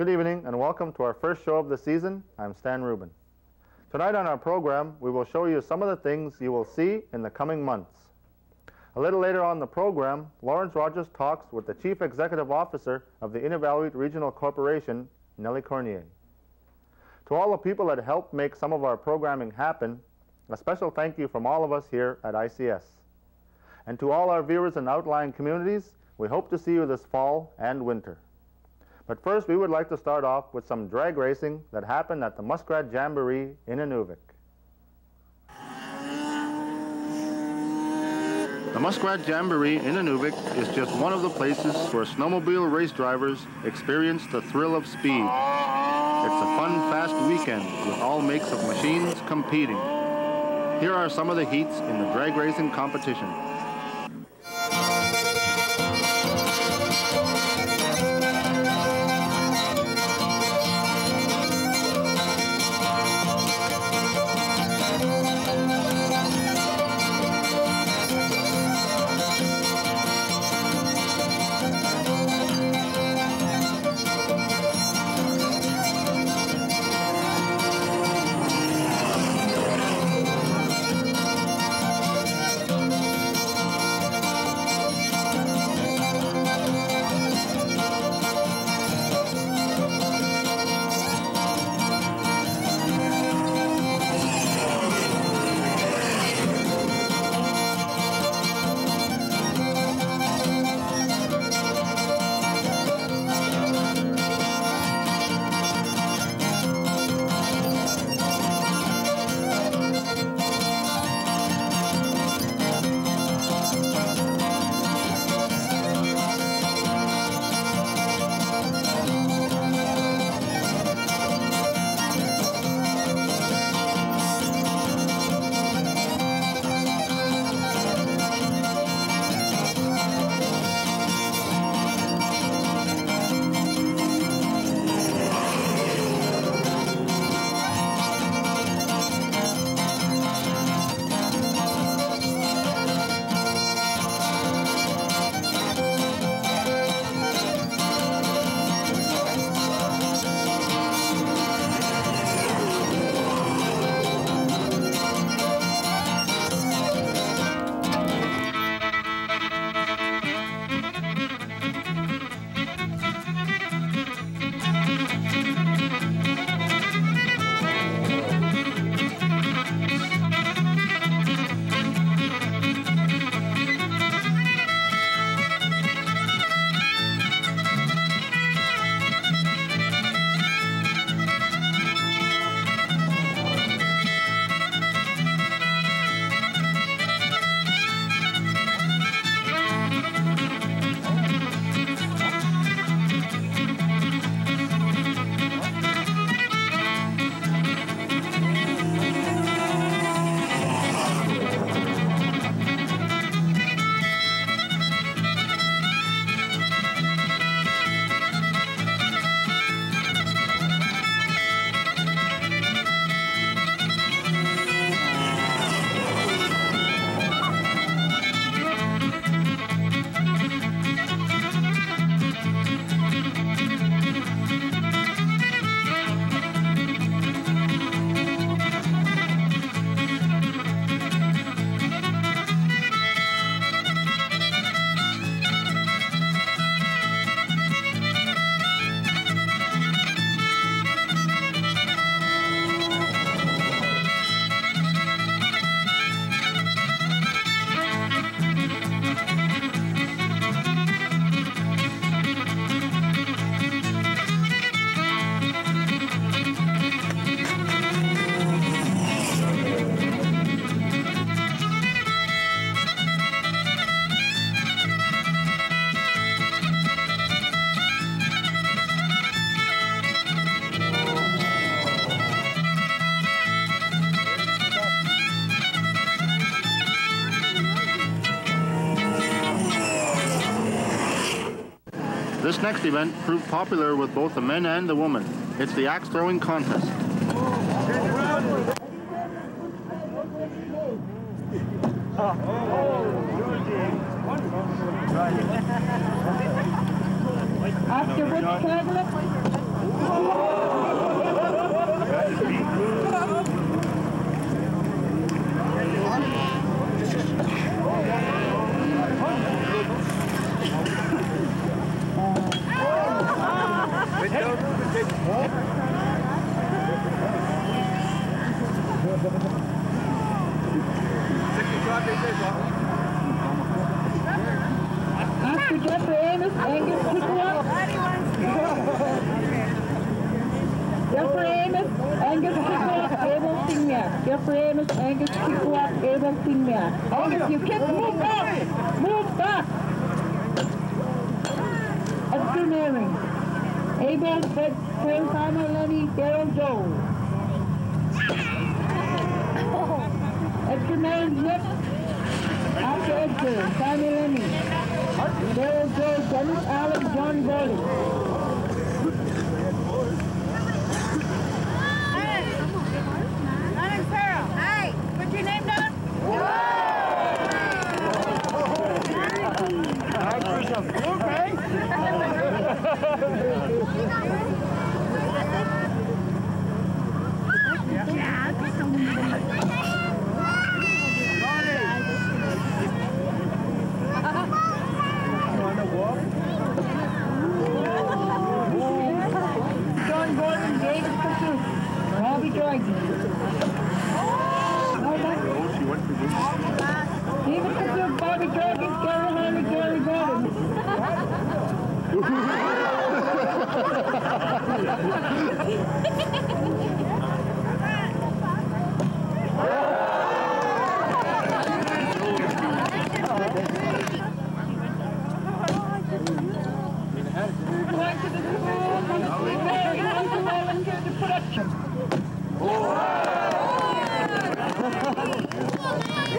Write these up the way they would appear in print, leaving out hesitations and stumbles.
Good evening and welcome to our first show of the season. I'm Stan Rubin. Tonight on our program, we will show you some of the things you will see in the coming months. A little later on the program, Lawrence Rogers talks with the Chief Executive Officer of the Inuvialuit Regional Corporation, Nellie Cournoyea. To all the people that helped make some of our programming happen, a special thank you from all of us here at ICS. And to all our viewers in outlying communities, we hope to see you this fall and winter. But first, we would like to start off with some drag racing that happened at the Muskrat Jamboree in Inuvik. The Muskrat Jamboree in Inuvik is just one of the places where snowmobile race drivers experience the thrill of speed. It's a fun, fast weekend with all makes of machines competing. Here are some of the heats in the drag racing competition. This next event proved popular with both the men and the women. It's the axe throwing contest. After which tablet? After Jeffrey Amos, Angus Kickoff. Jeffrey Amos, Angus Kickoff, Abel Singmack. Jeffrey Amos, Angus Kickoff, Abel Singmack. Angus, you kick, move back! Move back! Edgar Naring. Abel, Fred, Palmer, Lenny, Daryl Jones. Edgar Naring, next. After Edgar, Sammy Lenny. Daryl Joe, Dennis Allen, John Gordon. Lennon Farrell. Hey, put your name down. John Gordon, David Pursuit, Robbie Jordan. David Pursuit, Bobby Jordan, Gary Harley, Gary Gordon. Going to the school, Mary, volunteer to production.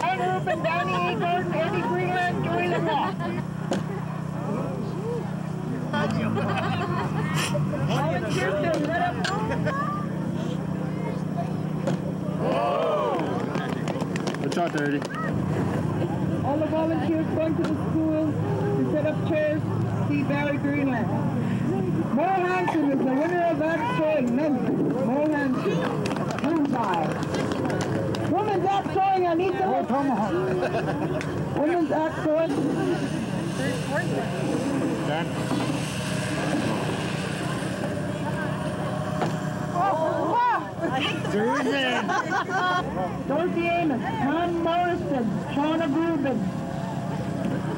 And Ruben, Danny E. Gordon, Eddie Greenland, Joey Lamont. Volunteers to let up. Good shot there, Eddie. All the volunteers going to the school to set up chairs to see Barry Greenland. Mo Hanson is the winner of that throwing, men. Mo Hanson. Bullseye. Women's axe throwing, I need the tomahawk. Women's axe throwing. Dan? Dorothy Amos, Tom Morrison, Shauna Rubin,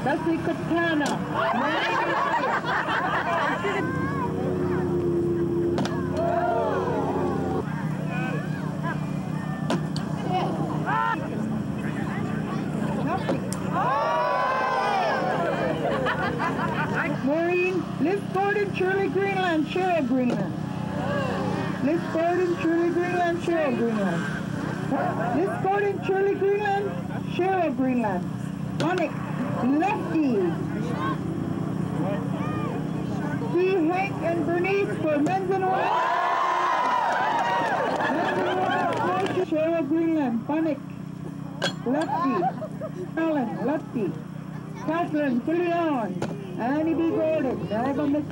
Bessie Katana. Maureen, Liz Gordon, Shirley Greenland, Cheryl Greenland. Liz Gordon, Shirley Greenland, Cheryl Greenland. Liz Gordon, Shirley Greenland, Cheryl Greenland. Onyx, Lefty. See Hank and Bernice for men's and women's. Men's and women's, Cheryl Greenland, Onyx, Lefty. Ellen, Lefty. Catherine, Leon, Annie B. Gordon, Melba Miss.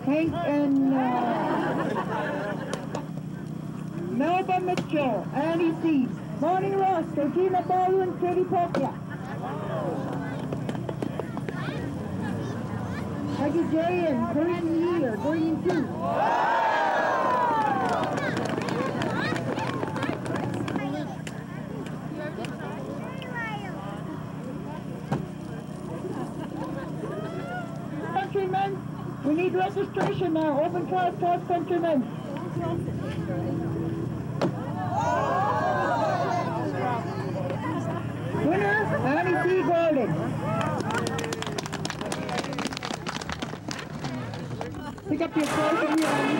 Hank and Melba Mitchell, Annie C. Bonnie Ross, Georgina Baldwin, Katie Popia. Peggy J. and Corinne Yee are going in too. Countrymen, we need registration now. Open class, countrymen. Winner, Annie C. Gordon. Pick up your trophy, Annie.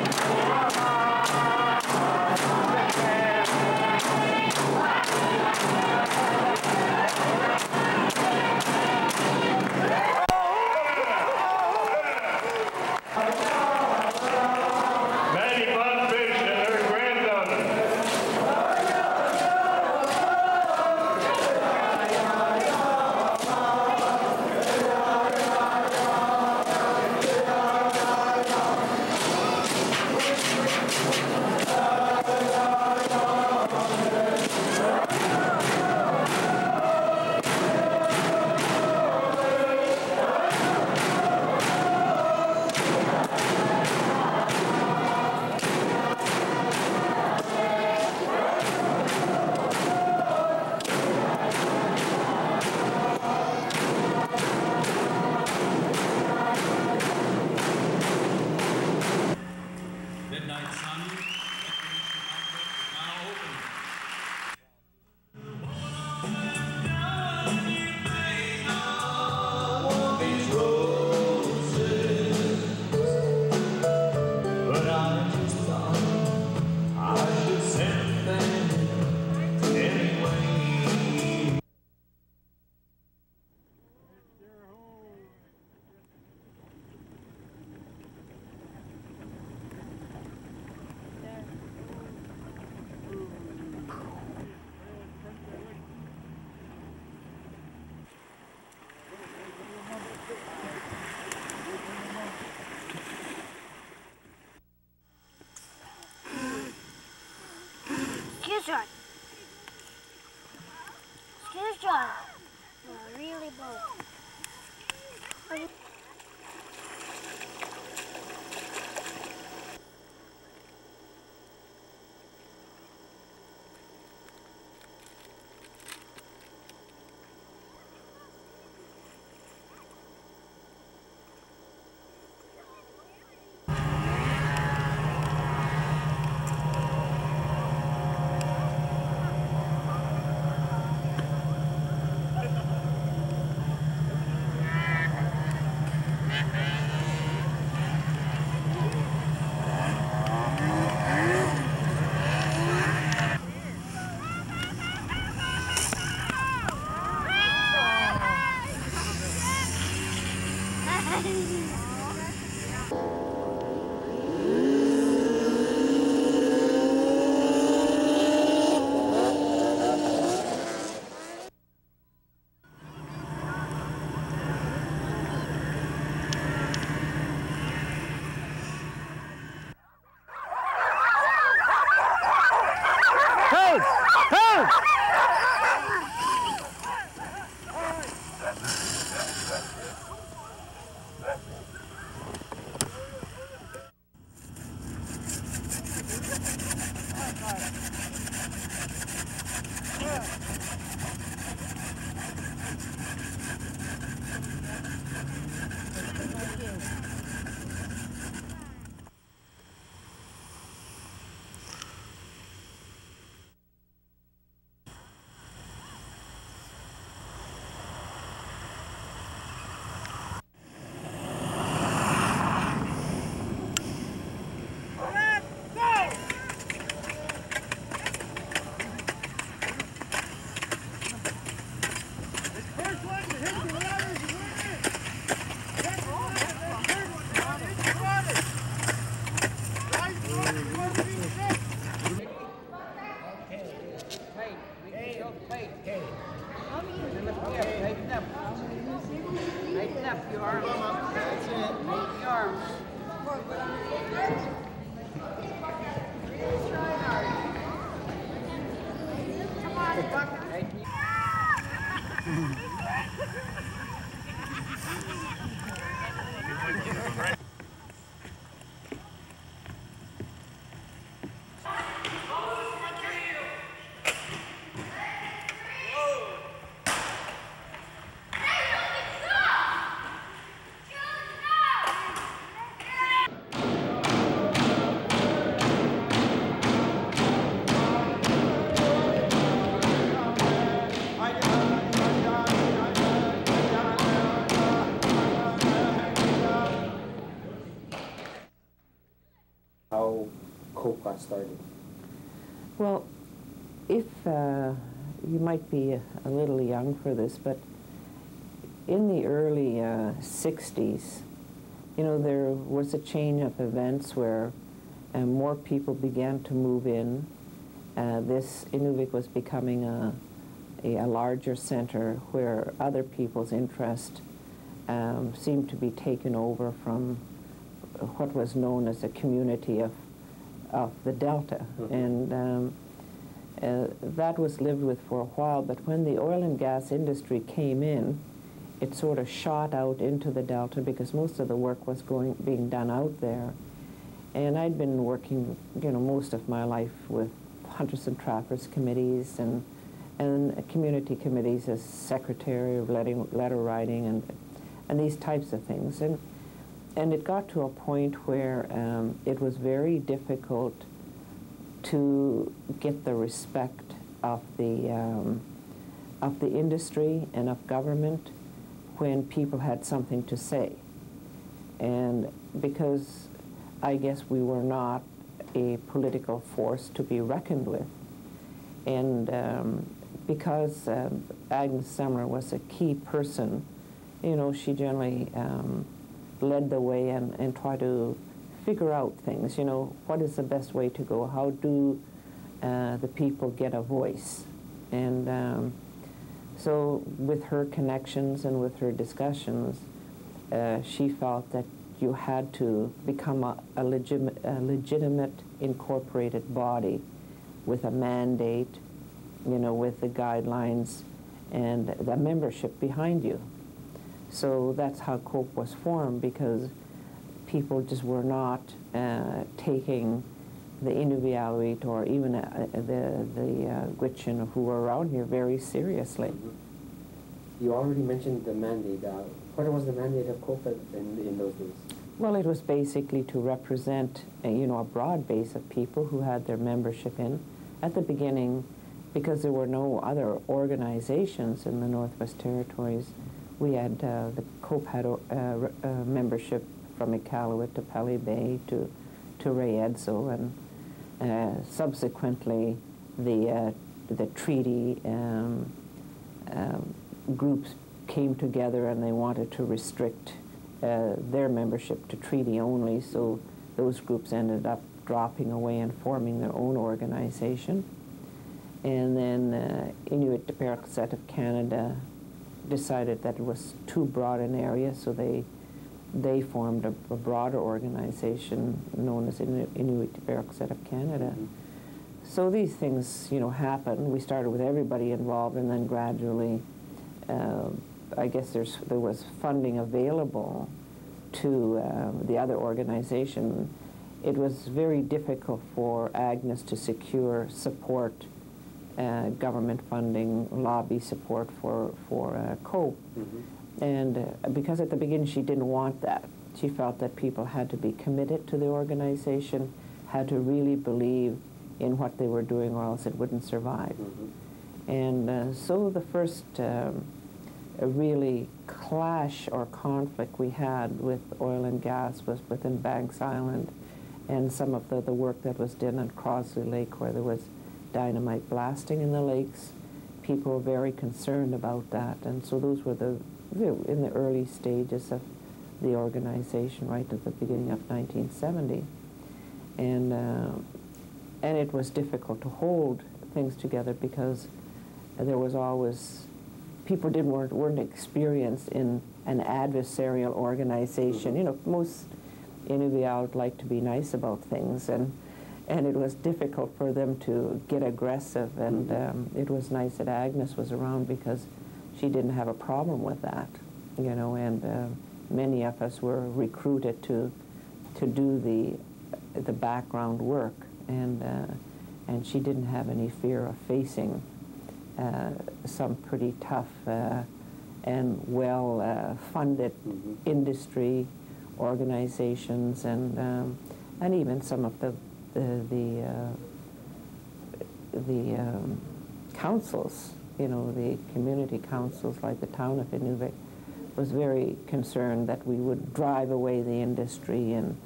shot. Skill shot. Really bold. How Cope got started? Well, if you might be a little young for this, but in the early 60s, you know, there was a chain of events where more people began to move in. This Inuvik was becoming a larger center where other people's interest seemed to be taken over from what was known as a community of the Delta. And that was lived with for a while, but when the oil and gas industry came in, it sort of shot out into the Delta because most of the work was being done out there. And I'd been working, you know, most of my life with hunters and trappers committees and community committees as secretary of letter writing and these types of things. And it got to a point where it was very difficult to get the respect of the industry and of government when people had something to say. And because I guess we were not a political force to be reckoned with. And because Agnes Sumner was a key person, you know, she generally led the way and tried to figure out things, you know, what is the best way to go? How do the people get a voice? And so with her connections and with her discussions, she felt that you had to become a legitimate incorporated body with a mandate, you know, with the guidelines and the membership behind you. So that's how COPE was formed, because people just were not taking the Inuvialuit or even the Gwich'in who were around here very seriously. You already mentioned the mandate. What was the mandate of COPE in those days? Well, it was basically to represent, you know, a broad base of people who had their membership in. At the beginning, because there were no other organizations in the Northwest Territories, we had, the COPE had membership from Iqaluit to Pelly Bay to Ray Edzo, and subsequently the treaty groups came together and they wanted to restrict their membership to treaty only, so those groups ended up dropping away and forming their own organization. And then Inuit Deperkset of Canada decided that it was too broad an area, so they formed a broader organization known as Inuit Deperkset of Canada. So these things, you know, happen. We started with everybody involved, and then gradually, I guess there was funding available to the other organization. It was very difficult for Agnes to secure support, government funding, lobby support for COPE. And because at the beginning she didn't want that. She felt that people had to be committed to the organization, had to really believe in what they were doing, or else it wouldn't survive. And so the first really clash or conflict we had with oil and gas was within Banks Island, and some of the work that was done on Crosley Lake, where there was dynamite blasting in the lakes. People were very concerned about that, and so those were in the early stages of the organization, right at the beginning of 1970. And it was difficult to hold things together because there was always, people weren't experienced in an adversarial organization. You know, most Inuvialuit like to be nice about things, and it was difficult for them to get aggressive, and it was nice that Agnes was around because she didn't have a problem with that, you know, and many of us were recruited to do the background work, and she didn't have any fear of facing some pretty tough and well-funded industry organizations, and even some of the councils, you know, the community councils like the town of Inuvik was very concerned that we would drive away the industry and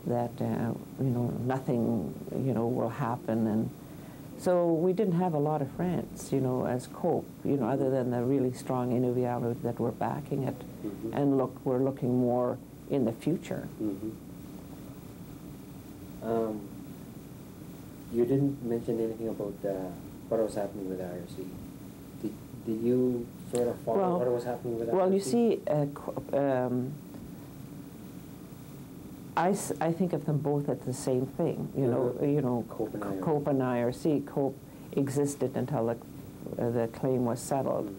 that, you know, nothing, you know, will happen. And so we didn't have a lot of friends, you know, as COPE, you know, other than the really strong Inuvialuit that were backing it, and we're looking more in the future. You didn't mention anything about what was happening with IRC. Did you sort of follow what was happening with IRC? Well, you see, I think of them both as the same thing. You know, COPE and IRC. COPE existed until the claim was settled,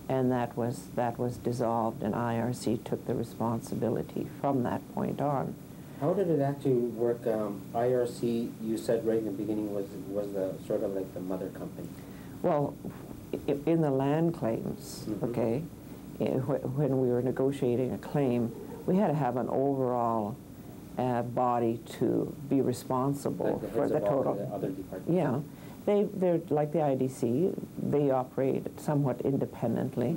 and that was dissolved, and IRC took the responsibility from that point on. How did it actually work? IRC, you said right in the beginning, was the sort of like the mother company. Well, in the land claims, okay, when we were negotiating a claim, we had to have an overall body to be responsible like for the total. The other departments. Yeah, they're like the IDC. They operate somewhat independently.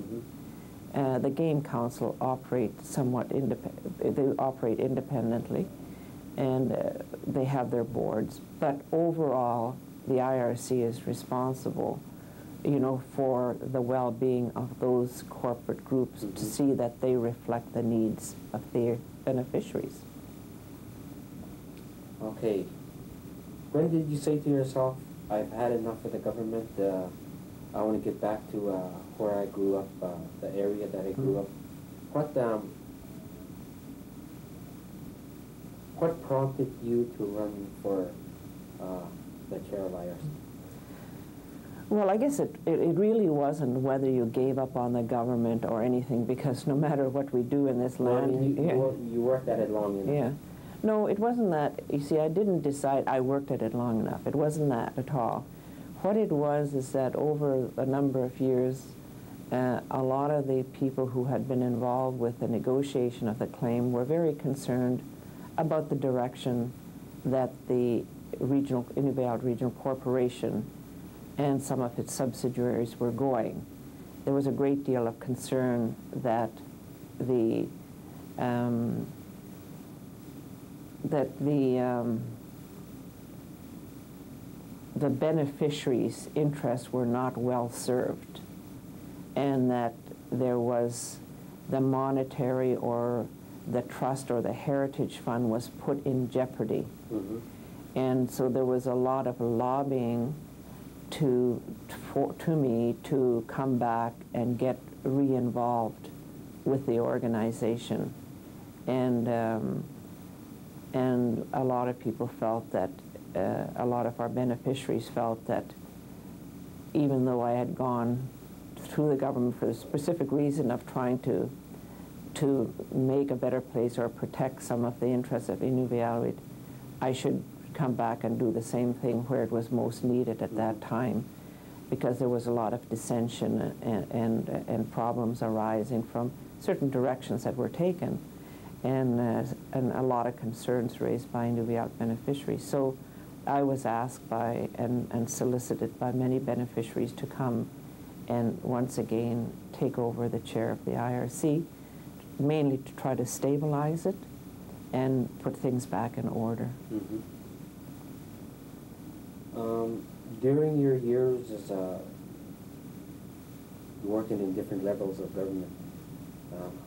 The Game Council operates somewhat independent. They operate independently, and they have their boards. But overall, the IRC is responsible, you know, for the well-being of those corporate groups to see that they reflect the needs of their beneficiaries. Okay. When did you say to yourself, "I've had enough of the government. I want to get back to where I grew up, the area that I grew up"? What prompted you to run for the chair of IRC? Well, I guess it really wasn't whether you gave up on the government or anything, because no matter what we do in this Well, I land... mean, you worked at it long enough. Yeah. No, it wasn't that. You see, I didn't decide I worked at it long enough. It wasn't that at all. What it was is that over a number of years, a lot of the people who had been involved with the negotiation of the claim were very concerned about the direction that the Inuvialuit Regional Corporation and some of its subsidiaries were going. There was a great deal of concern that the beneficiaries' interests were not well served, and that there was the monetary or the trust or the heritage fund was put in jeopardy. Mm-hmm. And so there was a lot of lobbying to me to come back and get re-involved with the organization. And a lot of people felt that, a lot of our beneficiaries felt that even though I had gone through the government for the specific reason of trying to make a better place or protect some of the interests of Inuvialuit, I should come back and do the same thing where it was most needed at that time, because there was a lot of dissension and problems arising from certain directions that were taken, and a lot of concerns raised by Inuvialuit beneficiaries. So I was asked by and solicited by many beneficiaries to come and once again take over the chair of the IRC, mainly to try to stabilize it and put things back in order. Mm-hmm. During your years as working in different levels of government,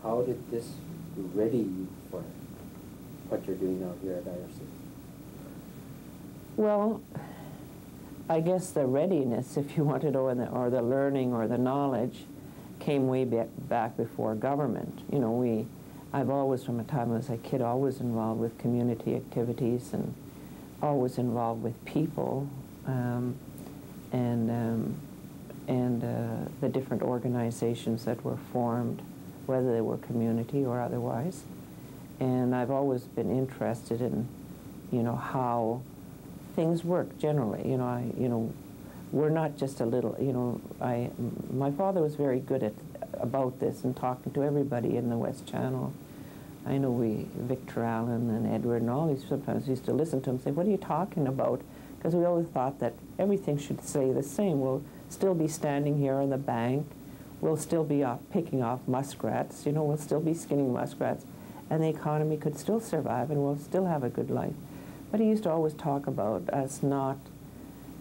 how did this ready you for what you're doing now here at IRC? Well, I guess the readiness, if you want to know, or the learning or the knowledge came way back before government. You know, I've always, from the time I was a kid, always involved with community activities and always involved with people and the different organizations that were formed, whether they were community or otherwise. And I've always been interested in, you know, how things work generally. You know, we're not just a little, you know, my father was very good about this and talking to everybody in the West Channel. I know Victor Allen and Edward and all these sometimes used to listen to him and say, what are you talking about? Because we always thought that everything should stay the same. We'll still be standing here on the bank. We'll still be picking off muskrats. You know, we'll still be skinning muskrats. And the economy could still survive and we'll still have a good life. But he used to always talk about us not,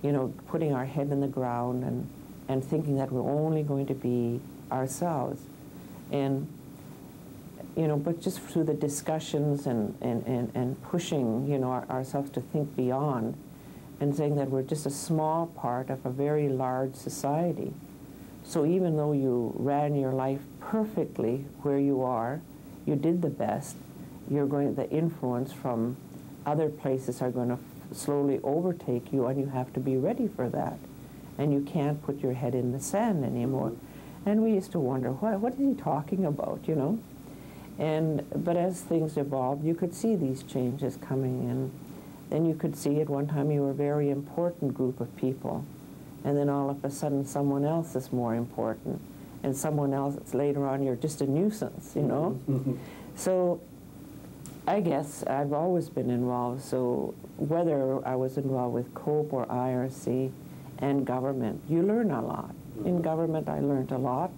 you know, putting our head in the ground and thinking that we're only going to be ourselves. And, you know, but just through the discussions and pushing, you know, ourselves to think beyond and saying that we're just a small part of a very large society. So even though you ran your life perfectly where you are, you did the best, the influence from other places are going to slowly overtake you, and you have to be ready for that. And you can't put your head in the sand anymore. And we used to wonder, what is he talking about, you know? But as things evolved, you could see these changes coming in. Then you could see at one time you were a very important group of people, and then all of a sudden someone else is more important, and someone else later on you're just a nuisance, you know? So I guess I've always been involved, so whether I was involved with COPE or IRC and government, you learn a lot. In government I learned a lot.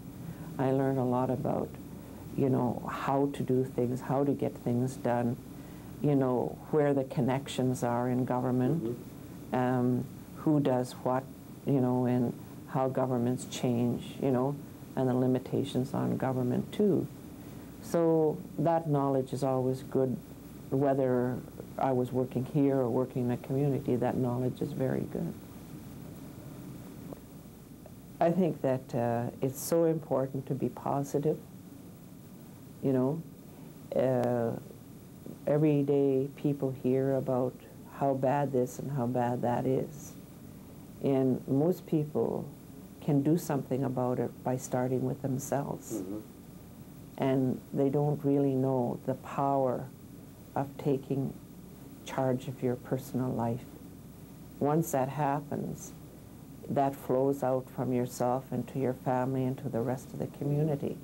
I learned a lot about, you know, how to do things, how to get things done, you know, where the connections are in government, who does what, you know, and how governments change, you know, and the limitations on government too. So that knowledge is always good, whether I was working here or working in a community, that knowledge is very good. I think that it's so important to be positive, you know. Every day people hear about how bad this and how bad that is. And most people can do something about it by starting with themselves. And they don't really know the power of taking charge of your personal life. Once that happens, that flows out from yourself into your family and to the rest of the community.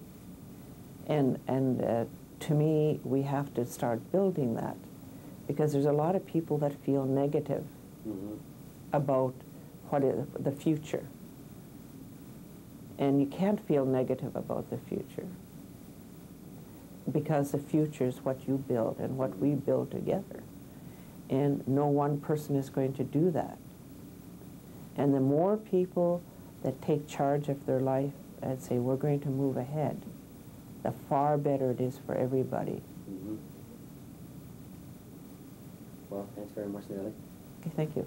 And to me, we have to start building that, because there's a lot of people that feel negative about what is the future. And you can't feel negative about the future, because the future is what you build and what we build together. And no one person is going to do that. And the more people that take charge of their life and say, we're going to move ahead, the far better it is for everybody. Well, thanks very much, Nellie. Okay, thank you.